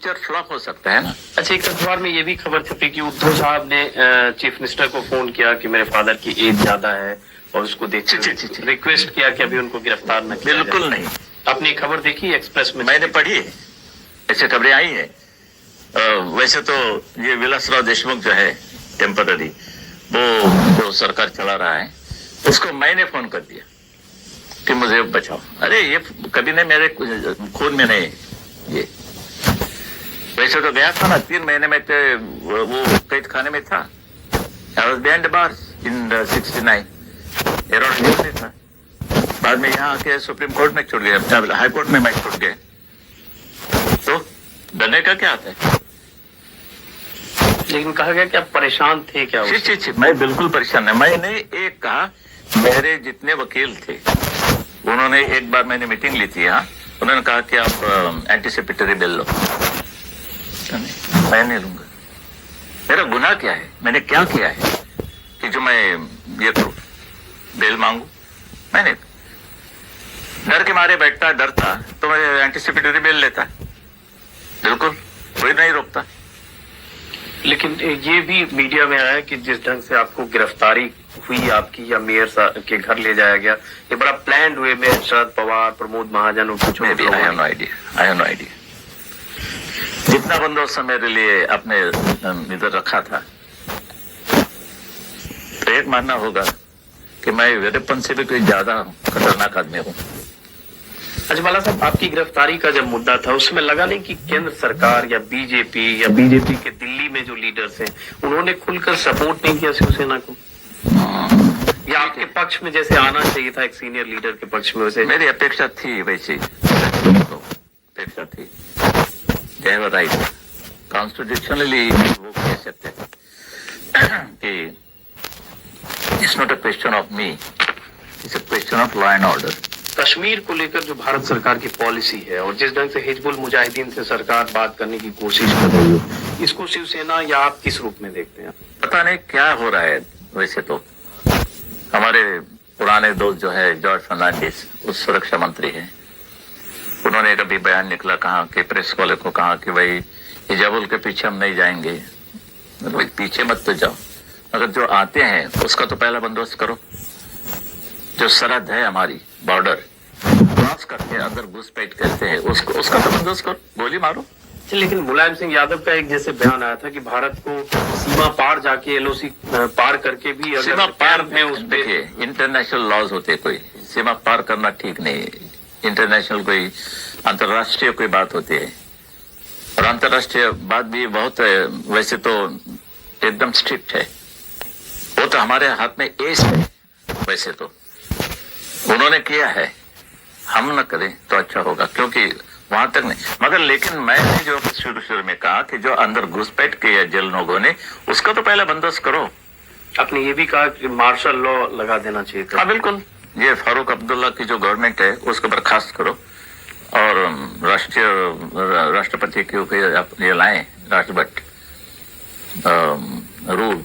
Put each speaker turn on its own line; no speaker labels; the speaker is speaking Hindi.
पिक्चर फ्लॉप हो सकता है ना।
अच्छा, एक अखबार में ये भी खबर छपी कि उद्धव साहब ने चीफ मिनिस्टर को फोन किया कि मेरे फादर की एज ज्यादा है और उसको देखते रिक्वेस्ट किया कि अभी उनको गिरफ्तार न किया
बिल्कुल
जाए।
नहीं।
आपने खबर देखी एक्सप्रेस में?
मैंने पढ़ी है, ऐसे खबरें आई है। वैसे तो ये विलासराव देशमुख जो है टेम्पररी, वो जो सरकार चला रहा है, उसको मैंने फोन कर दिया कि मुझे बचाओ। अरे ये कभी नहीं, मेरे खून में नहीं ये। वैसे तो गया था ना, 3 महीने में तो वो कैद खाने में था। I was behind the bars in 69 around jail में था। बाद में यहाँ आके सुप्रीम कोर्ट में छूट गया, हाई कोर्ट में मैं छूट गए। तो डरने का क्या आता है?
लेकिन कहा गया कि आप परेशान थे क्या?
छी, मैं बिल्कुल परेशान नहीं। मैंने एक कहा, मेरे जितने वकील थे उन्होंने, एक बार मैंने मीटिंग ली थी यहाँ, उन्होंने कहा कि आप एंटीसिपेटरी बेल लो। मैं नहीं लूंगा। मेरा गुनाह क्या है? मैंने क्या किया है कि जो मैं ये करूं, बेल मांगू? मैंने डर के मारे बैठता, डरता तो मैं एंटीसिपेटरी बेल लेता। बिल्कुल कोई नहीं रोकता।
लेकिन ये भी मीडिया में आया कि जिस ढंग से आपको गिरफ्तारी हुई आपकी, या मेयर के घर ले जाया गया, ये बड़ा प्लान हुए में शरद पवार, प्रमोद महाजन और कुछ
आई हैव नो आइडिया। जितना बंदोबस्त मेरे लिए अपने इधर रखा था, तो एक मानना होगा कि मैं वीरप्पन से भी कोई ज्यादा खतरनाक आदमी हूँ।
अजवाला साहब, आपकी गिरफ्तारी का जब मुद्दा था उसमें लगा नहीं कि केंद्र सरकार या बीजेपी के दिल्ली में जो लीडर्स हैं उन्होंने खुलकर सपोर्ट नहीं किया शिवसेना को, या आपके पक्ष में जैसे आना चाहिए था एक सीनियर लीडर के पक्ष में? वैसे
मेरी अपेक्षा थी, वैसे अपेक्षा थी। राइट, कॉन्स्टिट्यूशनली वो कह सकते कि it's not a question of me, it's a question of law and order.
Kashmir को लेकर जो भारत सरकार की पॉलिसी है और जिस ढंग से हिजबुल मुजाहिदीन से सरकार बात करने की कोशिश कर रही है, इसको शिवसेना या आप किस रूप में देखते हैं?
पता नहीं क्या हो रहा है। वैसे तो हमारे पुराने दोस्त जो है जॉर्ज फर्नांडिस, उस सुरक्षा मंत्री है, उन्होंने कभी बयान निकला, कहा कि प्रेस वाले को कहा कि भाई हिजाबुल के पीछे हम नहीं जाएंगे। भाई पीछे मत तो जाओ, मगर जो आते हैं उसका तो पहला बंदोबस्त करो। जो सरहद है हमारी, बॉर्डर क्रॉस करके अंदर घुसपैठ करते हैं, उसका तो बंदोबस्त करो, गोली मारो।
लेकिन मुलायम सिंह यादव का एक जैसे बयान आया था कि भारत को सीमा पार जाके एलओसी पार करके भी, अगर
सीमा पार में उस देखिए इंटरनेशनल लॉज होते, कोई सीमा पार करना ठीक नहीं है। इंटरनेशनल कोई अंतर्राष्ट्रीय कोई बात होती है, और अंतर्राष्ट्रीय बात भी बहुत वैसे तो एकदम स्ट्रिक्ट है। वो तो हमारे हाथ में एस है। वैसे तो उन्होंने किया है, हम न करें तो अच्छा होगा, क्योंकि वहां तक नहीं। मगर लेकिन मैंने जो शुरू में कहा कि जो अंदर घुसपैठ किया जेल लोगों ने, उसका तो पहला बंदोबस्त करो।
आपने ये भी कहा कि मार्शल लॉ लगा देना चाहिए था।
हाँ बिल्कुल, ये फारूक अब्दुल्ला की जो गवर्नमेंट है उसको बर्खास्त करो और राष्ट्रपति के ऊपर ये लाएं राष्ट्रपति रूल